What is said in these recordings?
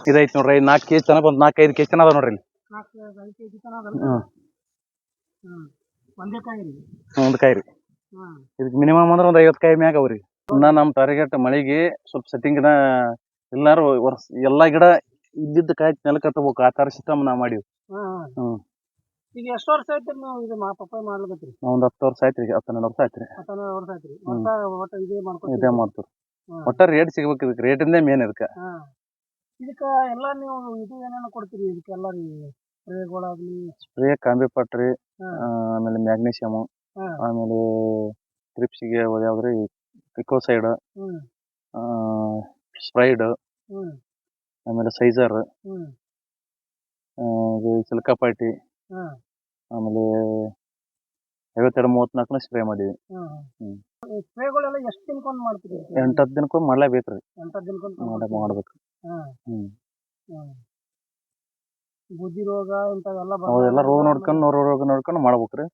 ಇದೈತಿ ನೋಡ್ರಿ 4 ಕೆಜಿ ತನಕ ಒಂದು 4-5 ಕೆಜಿ ತನಕ ಅದ ನೋಡ್ರಿ ಇಲ್ಲಿ. 4-5 ಕೆಜಿ ತನಕ ಅದ. ಒಂದೇ ಕಾಯಿ ರೀ? ಒಂದು ಕಾಯಿ ರೀ. ಇದಕ್ಕೆ ಮಿನಿಮಮ್ ಅಂದ್ರೆ ಒಂದು 50 ಕಾಯಿ ಮ್ಯಾಗ ಅವ್ರಿ. ನಮ್ಮ ಟಾರ್ಗೆಟ್ ಮಳಿಗೆ ಸ್ವಲ್ಪ ಸೆಟ್ಟಿಂಗ್ನ ಎಲ್ಲಾರು ವರ್ಷ ಎಲ್ಲಾ ಗಿಡ ಇದ್ದಿದ್ದ ಕಾಯಿ ನೆಲಕ್ಕೆ ಹತ್ತಬೇಕು ಆ ತರ ಸಿಸ್ಟಮ್ ನಾ ಮಾಡಿವಿ. ಈಗ ಎಷ್ಟು ವರ್ಷ ಆಯ್ತು ನೀವು ಇದು ಪಪ್ಪಾಯ ಮಾಡ್ಲಿಕತ್ರಿ? ಒಂದು 10 ವರ್ಷ ಆಯ್ತು ರೀ. 10-12 ವರ್ಷ ಆಯ್ತು ರೀ. 12 ವರ್ಷ ಆಯ್ತು ರೀ. ಒಟ್ಟ ಇದೇ ಮಾಡ್ತೀವಿ. ಒಟ್ಟ ರೇಟ್ ಸಿಗ್ಬೇಕು ಇದಕ್ಕೆ. ರೇಟಿಂದೇ ಮೇನ್ ಇದಕ್ಕೆ. ಇದಕ್ಕೆ ಎಲ್ಲ ನೀವು ಇದು ಏನೇನು ಕೊಡ್ತೀರಿ ಇದಕ್ಕೆಲ್ಲ ರೀ? ಸ್ಪ್ರೇಗಳಾಗ್ಲಿ? ಸ್ಪ್ರೇ ಕಾಂಬಿ ಪಟ್ರಿ, ಆಮೇಲೆ ಮ್ಯಾಗ್ನೀಷಿಯಮ್, ಆಮೇಲೆ ಟ್ರಿಪ್ಸಿಗೆ ಯಾವ್ದ್ರಿ ಇಕೋಸೈಡ್, ಸ್ಪ್ರೈಡ್, ಆಮೇಲೆ ಸೈಜರ್, ಸಿಲ್ಕಾಪಾಟಿ, ಆಮೇಲೆ 52-34 ಸ್ಪ್ರೇ ಮಾಡಿವಿ. ಸ್ಪ್ರೇಗಳೆಲ್ಲ ಎಷ್ಟು ದಿನಕ್ಕೊಂದು ಮಾಡ್ತೀರಿ? 8-10 ದಿನಕ್ಕೊಂದು ಮಾಡ್ಲೇಬೇಕ್ರಿ. 8-10 ದಿನಕ್ಕೊಂದು ಮಾಡ್ಬೇಕು. ಬುದ್ಧಿ ರೋಗ ಇಂಥವೆಲ್ಲ ಅವೆಲ್ಲ ರೋಗ ನೋಡ್ಕೊಂಡು ಮಾಡ್ಬೇಕ್ರಿ.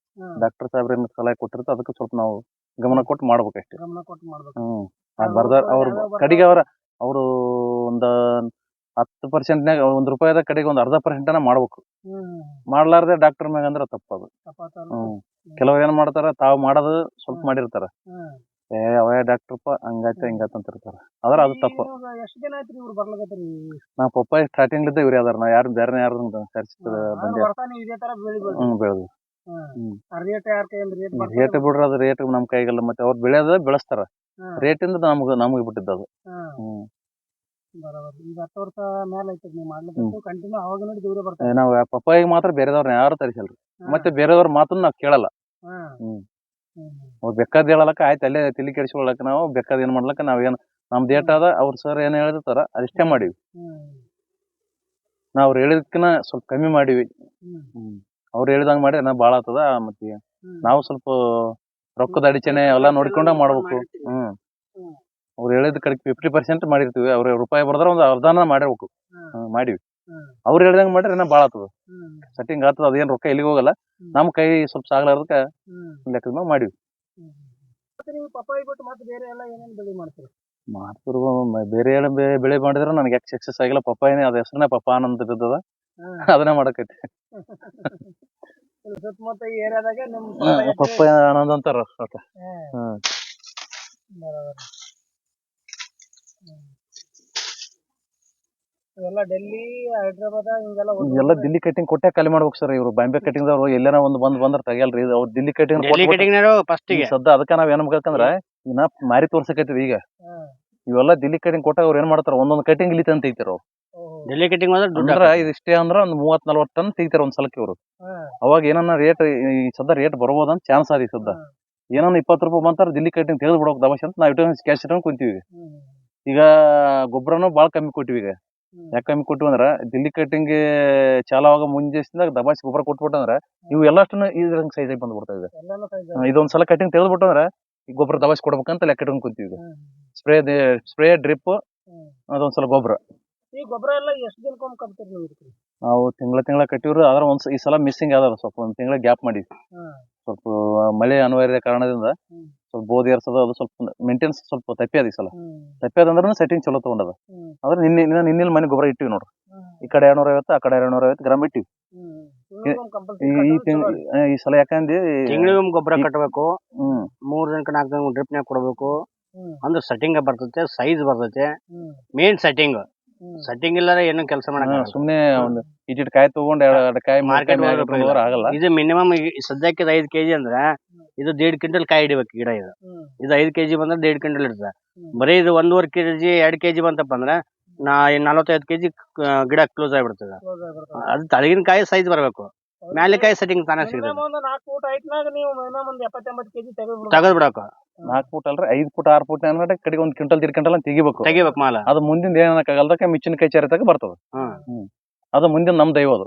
ಡಾಕ್ಟರ್ ಸಾಹೇಬ್ರ ಸಲಹೆ ಕೊಟ್ಟಿರ್ತ ಅದಕ್ಕೆ ಸ್ವಲ್ಪ ನಾವು ಗಮನ ಕೊಟ್ಟು ಮಾಡ್ಬೇಕು ಅಷ್ಟೇ. ಗಮನ ಕೊಟ್ಟು ಮಾಡ್ಬೇಕು. ಬರ್ದಾರ ಅವ್ರ ಕಡೆಗೆ ಅವರು ಒಂದು 10%ನ್ಯಾಗ ₹1 ಕಡೆಗೆ ಒಂದು 0.5% ಮಾಡ್ಬೇಕು. ಮಾಡ್ಲಾರ್ದೆ ಡಾಕ್ಟರ್ ಮ್ಯಾಗ ಅಂದ್ರೆ ತಪ್ಪದು. ಕೆಲವ್ರು ಏನ್ ಮಾಡ್ತಾರ, ತಾವು ಮಾಡೋದು ಸ್ವಲ್ಪ ಮಾಡಿರ್ತಾರ, ಅವೇ ಡಾಕ್ಟರ್ಪ್ಪ ಹಂಗಾಯ್ತ ಹಿಂಗಾಯ್ತ ಅಂತ ಇರ್ತಾರ. ಆದ್ರೆ ಅದು ತಪ್ಪು. ಎಷ್ಟು ದಿನ ಆಯ್ತು ಇವ್ರು ಬರ್ಲಕತ್ತೀರಿ? ನಾ ಪಪ್ಪಾಯಿ ಸ್ಟಾರ್ಟಿಂಗ್ ಇದ್ದ ಇವ್ರು ಯಾವ್ದಾರ ನಾ ಯಾರು ಬೇರೆ ಯಾರು ಬಂದೆ ಇದೇ ತರ ಬೆಳೆದು ರೇಟ್ ಬಿಡ್ರಿ. ಅದು ರೇಟ್ ನಮ್ ಕೈಗಲ್ಲ. ಮತ್ತೆ ಅವ್ರು ಬೆಳೆಯೋದ ಬೆಳೆಸ್ತಾರ. ರೇಟಿಂದ ನಮಗೆ ಬಿಟ್ಟಿದ್ದು ಅದು. ಈಗ 10 ವರ್ಷ ಮೇಲೆ ಐತಿ ನೀವು ಮಾಡ್ಲಿಕ್ಕೆ ಕಂಟಿನ್ಯೂ ಅವಾಗ ನೋಡಿ ದೂರ ಬರ್ತಾರೆ. ನಾವು ಪಪ್ಪಾಯಿಗೆ ಮಾತ್ರ ಬೇರೆದವ್ರನ್ನ ಯಾರು ತರಿಸಲ್ರಿ. ಮತ್ತೆ ಬೇರೆದವ್ರ ಮಾತನ್ನ ನಾವು ಕೇಳಲ್ಲ. ಅವ್ರು ಬೇಕಾದ್ ಹೇಳಲಕ್ಕ ಆಯ್ತು, ಅಲ್ಲೇ ತಲೆ ಕೆಡಿಸ್ಕೊಳಕ್ ನಾವು ಬೇಕಾದ್ ಏನ್ ಮಾಡ್ಲಕ್ಕ ನಾವೇನ್ ನಮ್ದು ಏಟ್ ಅದ ಅವ್ರ ಸರ್ ಏನ್ ಹೇಳಿರ್ತಾರ ಅದಿಷ್ಟೇ ಮಾಡಿವಿ. ನಾವ್ ಅವ್ರು ಹೇಳಿದ್ಕಿನ ಸ್ವಲ್ಪ ಕಮ್ಮಿ ಮಾಡಿವಿ. ಅವ್ರು ಹೇಳಿದಂಗ ಮಾಡಿ ನಾ ಬಾಳ ಆತದ. ಮತ್ತೆ ನಾವು ಸ್ವಲ್ಪ ರೊಕ್ಕದ ಅಡಚಣೆ ಎಲ್ಲ ನೋಡ್ಕೊಂಡ ಮಾಡ್ಬೇಕು. ಅವ್ರು ಹೇಳಿದ ಕಡೆಗೆ 50% ಮಾಡಿರ್ತೀವಿ. ಅವ್ರ ರೂಪಾಯಿ ಬರ್ದ್ರ ಒಂದು ಅರ್ಧಾನ ಮಾಡಿರ್ಬೇಕು. ಮಾಡಿವಿ. ಅವ್ರು ಹೇಳಿದಂಗ ಮಾಡ್ರಿ ನಾ ಬಾಳ ಆತದ, ಸೆಟ್ಟಿಂಗ್ ಆಗ್ತದ. ಅದೇನ್ ರೊಕ್ಕ ಎಲ್ಲಿಗೆ ಹೋಗಲ್ಲ. ನಮ್ ಕೈ ಸ್ವಲ್ಪ ಸಾಗ್ಲಾರ್ದಕ್ಕ ಲೆಕ್ಕದ ನಾವು ಮಾಡಿವಿ. ಪಪ್ಪಾಯಿ ಬಿಟ್ಟು ಮತ್ತೆ ಬೇರೆ ಎಲ್ಲ ಏನೇನು ಬೆಳೆ ಮಾಡ್ತೀರಿ? ಬೇರೆ ಬೆಳೆ ಮಾಡಿದ್ರೆ ನನಗೆ ಸಕ್ಸಸ್ ಆಗಿಲ್ಲ. ಪಪ್ಪಾಯಿನೇ ಅದ ಹೆಸರನೇ ಪಪ್ಪಾನಂದ ಬಿದ್ದದ, ಅದನ್ನೇ ಮಾಡಕೈತಿ. ಸುತ್ತಮುತ್ತ ಏರಿಯಾದಾಗ ಪಪ್ಪಾಯ ಆನಂದ ಅಂತಾರ. ಎಲ್ಲ ಡೆಲ್ಲಿ, ಹೈದ್ರಾಬಾದ್ ಹಿಂಗೆಲ್ಲ ದಿಲ್ಲಿ ಕಟಿಂಗ್ ಕೊಟ್ಟೆ ಖಾಲಿ ಮಾಡ್ಬೇಕು ಸರ್. ಇವ್ರು ಬಾಂಬೆ ಕಟಿಂಗ್ ದವ್ರು ಎಲ್ಲಾರ ಒಂದು ಬಂದ್ರ ತೆಗಿಯಲ್ರಿ. ಅವ್ರು ದಿಲ್ಲಿ ಕಟಿಂಗ್ ಸದ್ದ. ಅದಕ್ಕೆ ನಾವ್ ಏನ್ ಮಾಡ್ಬೇಕಂದ್ರ ಇನ್ನ ಮಾರಿ ತೋರ್ಸಕೈತಿವಿ. ಈಗ ಇವೆಲ್ಲ ದಿಲ್ಲಿ ಕಟಿಂಗ್ ಕೊಟ್ಟಾಗ ಅವ್ರು ಏನ್ ಮಾಡ್ತಾರ, ಒಂದೊಂದು ಕಟಿಂಗ್ ಇಲ್ಲಿ ತಂದು ತೆಗಿತಾರ. ಅವ್ರು ಡೆಲ್ಲಿ ಕಟಿಂಗ್ ಇದಿಷ್ಟೇ ಅಂದ್ರ ಒಂದು 30-40 ಟನ್ ತೆಗಿತಾರ ಒಂದ್ ಸಲಕ್ಕೆ ಇವ್ರು. ಅವಾಗ ಏನನ್ನ ರೇಟ್ ಈ ಸದ್ದ ರೇಟ್ ಬರ್ಬೋದಂತ ಚಾನ್ಸ್ ಆದಿ. ಸದ್ದ ಏನನ್ನ ₹20 ಬಂತಾರ ದಿಲ್ಲಿ ಕಟಿಂಗ್ ತೆಗೆದು ಬಿಡೋಕ್ ದಬಾಶ್ ಅಂತ ನಾವ್ ಕ್ಯಾಶ್ ಇಟ್ಕೊಂಡ್ ಕುಂತೀವಿ. ಈಗ ಗೊಬ್ಬರನು ಬಾಳ ಕಮ್ಮಿ ಕೊಟ್ಟಿವಿ. ಈಗ ಯಾಕೆ ಕಮ್ಮಿ ಕೊಟ್ಟಿವಿ ಅಂದ್ರ ದಿಲ್ಲಿ ಕಟಿಂಗ್ ಚಾಲು ಆಗ ಮುಂಜೆಸಿಂದ ದಬಾಶ್ ಗೊಬ್ಬರ ಕೊಟ್ಬಿಟ್ಟಂದ್ರ ಇವು ಎಲ್ಲಷ್ಟನ್ನು ಇದ್ರಂಗ್ ಸೈಜ್ ಆಗಿ ಬಂದ್ಬಿಡ್ತಾವ. ಈಗ ಇದೊಂದ್ಸಲ ಕಟಿಂಗ್ ತೆಗೆದ್ಬಿಟ್ಟಂದ್ರ ಈ ಗೊಬ್ಬರ ದಬಾಶ್ ಕೊಡ್ಬೇಕಂತ ಲೆಕ್ಕ ಇಟ್ಕೊಂಡ್ ಕುಂತೀವಿ. ಸ್ಪ್ರೇ ಡ್ರಿಪ್ ಅದೊಂದ್ಸಲ ಗೊಬ್ಬರ. ಈ ಗೊಬ್ಬರ ಎಲ್ಲ ಎಷ್ಟು ದಿನಕ್ಕೊಮ್ಮೆ ಕಟ್ತೀರಿ ನೀವು? ನಾವು ತಿಂಗಳ ಕಟ್ಟಿವ್ರಿ. ಆದ್ರೆ ಈ ಸಲ ಮಿಸ್ಸಿಂಗ್ ಅದ. ಸ್ವಲ್ಪ ಒಂದ್ ತಿಂಗಳ ಗ್ಯಾಪ್ ಮಾಡಿವಿ. ಸ್ವಲ್ಪ ಮಳೆ ಅನಿವಾರ್ಯ ಕಾರಣದಿಂದ ಸ್ವಲ್ಪ ಬೋಧಿ ಏರ್ಸೋದು ಅದು ಸ್ವಲ್ಪ ಮೇಂಟೆನ್ಸ್ ಸ್ವಲ್ಪ ತಪ್ಪಿಯದ. ಈ ಸಲ ತಪ್ಪಿಯದಂದ್ರೂ ಸೆಟ್ಟಿಂಗ್ ಚಲೋ ತಗೊಂಡದ. ಆದ್ರೆ ನಿನ್ನೆ ಮನೆ ಗೊಬ್ಬರ ಇಟ್ಟಿವಿ ನೋಡ್ರಿ. ಈ ಕಡೆ 250, ಆ ಕಡೆ 250 ಗ್ರಾಮ್ ಇಟ್ಟಿವಿ. ಈ ಸಲ ಯಾಕಂದ್ರೆ ತಿಂಗಳಿಗೊಮ್ಮೆ ಗೊಬ್ಬರ ಕಟ್ಟಬೇಕು. 3-4 ದಿನ ಡ್ರಿಪ್ನ್ಯಾಗ ಕೊಡಬೇಕು. ಅಂದ್ರೆ ಸೆಟ್ಟಿಂಗ್ ಬರ್ತೈತೆ, ಸೈಜ್ ಬರ್ತೈತೆ. ಮೇನ್ ಸೆಟ್ಟಿಂಗ್ ಇಲ್ಲಾರ ಏನು ಕೆಲಸ ಮಾಡಲ್ಲ. ಸುಮ್ನೆ ಒಂದು ಇಟ್ಟಿಟ್ ಕಾಯಿ ತಗೊಂಡ್ 2 ಕಾಯಿ ಮಾರ್ಕೆಟ್ ಆಗಲ್ಲ. ಇದು ಮಿನಿಮಮ್ ಸದ್ಯಕ್ಕೆ 5 kg ಅಂದ್ರೆ ಇದು 1.5 ಕ್ವಿಂಟಲ್ ಕಾಯಿ ಹಿಡಿಬೇಕು ಗಿಡ. ಇದು 5 kg ಬಂದ್ರೆ 1.5 ಕ್ವಿಂಟಲ್ ಇರ್ತದೆ. ಬರೀ ಇದು 1.5 kg 2 kg ಬಂತಪ್ಪ ಅಂದ್ರೆ 45 kg ಗಿಡ ಕ್ಲೋಸ್ ಆಗಿಬಿಡ್ತದೆ. ಅದು ತಳಗಿನ ಕಾಯಿ ಸೈಜ್ ಬರ್ಬೇಕು, ಮ್ಯಾಲೆ ಕಾಯಿ ಸೆಟ್ಟಿಂಗ್ ತಾನೇ ಸಿಗುತ್ತೆ. 4 ಫೂಟ್ ಹೈಟ್ನಾಗ ನೀವು ಮಿನಿಮಮ್ ಒಂದು 70-80 kg ತೆಗೆದು ಬಿಡಬೇಕು. 4 ಫೂಟ್ ಅಲ್ರಿ 5 ಫೂಟ್ 6 ಫೂಟ್ ಕಡೆಗೆ 1 ಕ್ವಿಂಟಲ್ 1.5 ಕ್ವಿಂಟಲ್ ತೆಗಿಬೇಕು ಮಾಲ. ಅದು ಮುಂದಿನ ಏನಕ್ಕಾಗಲ್ದಕ್ಕೆ ಮಿಚ್ಚಿನ ಕೈ ಚಾರಿತಾಗ ಬರ್ತದ. ಅದು ಮುಂದಿನ ನಮ್ ದೈವ ಅದು.